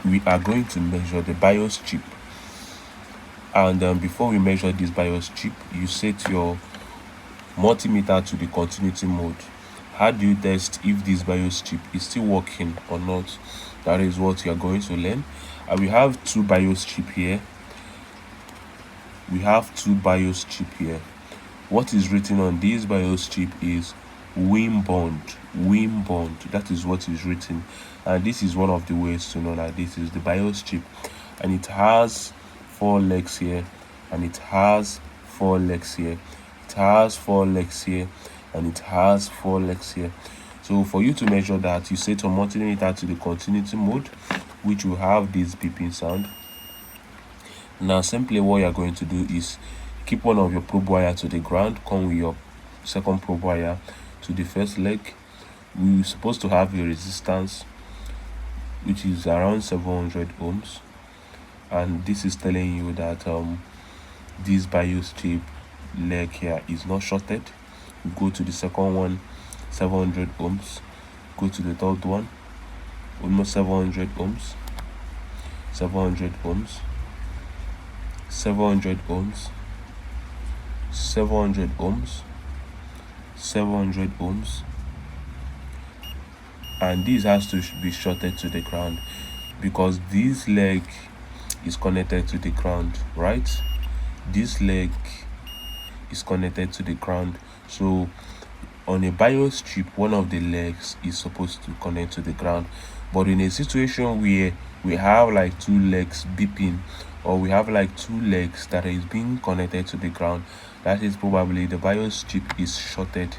we are going to measure the BIOS chip. And before we measure this BIOS chip, you set your multimeter to the continuity mode. How do you test if this BIOS chip is still working or not? That is what you are going to learn. And we have two BIOS chip here. What is written on this BIOS chip is Winbond. That is what is written, and this is one of the ways to know that this is the BIOS chip. And it has 4 legs here, and it has 4 legs here. It has 4 legs here, and it has 4 legs here. So for you to measure that, you set your multimeter to the continuity mode, which will have this beeping sound. Now simply what you're going to do is keep one of your probe wire to the ground, come with your second probe wire to the first leg. We're supposed to have a resistance which is around 700 ohms, and this is telling you that this BIOS chip leg here is not shorted. We go to the second one, 700 ohms. Go to the third one, almost 700 ohms, 700 ohms, 700 ohms, 700 ohms, 700 ohms, and this has to be shorted to the ground because this leg is connected to the ground, right? This leg is connected to the ground. So on a BIOS chip, one of the legs is supposed to connect to the ground. But in a situation where we have like 2 legs beeping, or we have like 2 legs that is being connected to the ground, that is probably the BIOS chip is shorted.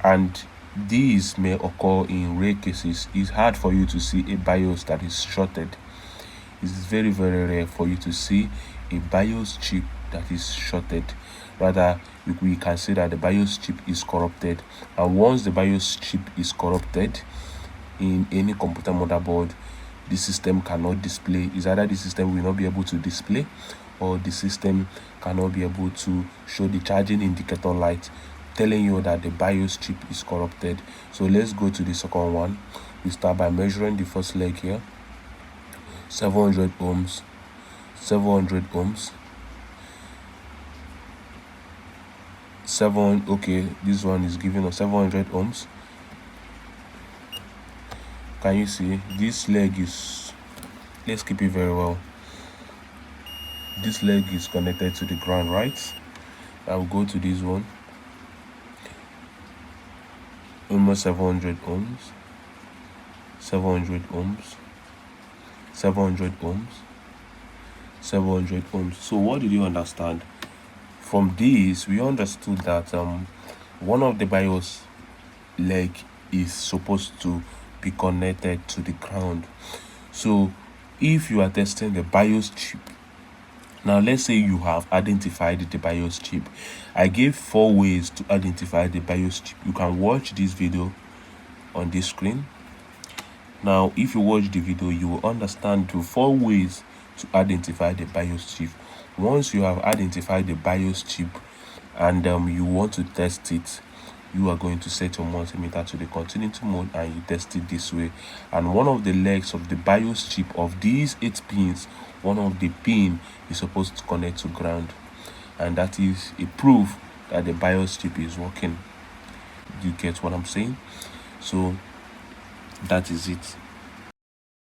And these may occur in rare cases. It's hard for you to see a BIOS that is shorted. It's very, very rare for you to see a BIOS chip that is shorted. Rather, we can say that the BIOS chip is corrupted. And once the BIOS chip is corrupted in any computer motherboard, the system cannot display. It's either the system will not be able to display, or the system cannot be able to show the charging indicator light telling you that the BIOS chip is corrupted. So let's go to the second one. We start by measuring the first leg here. 700 ohms, 700 ohms, okay, this one is giving us 700 ohms. Can you see this leg is, let's keep it very well, this leg is connected to the ground, right? I will go to this one, almost 700 ohms, 700 ohms, 700 ohms, 700 ohms. So what did you understand from this? We understood that one of the BIOS leg is supposed to be connected to the ground. So if you are testing the BIOS chip, now let's say you have identified the BIOS chip. I gave 4 ways to identify the BIOS chip. You can watch this video on this screen. Now if you watch the video, you will understand the 4 ways to identify the BIOS chip. Once you have identified the BIOS chip and you want to test it, you are going to set your multimeter to the continuity mode and you test it this way. And one of the legs of the BIOS chip, of these 8 pins, one of the pin is supposed to connect to ground, and that is a proof that the BIOS chip is working. Do you get what I'm saying? So that is it.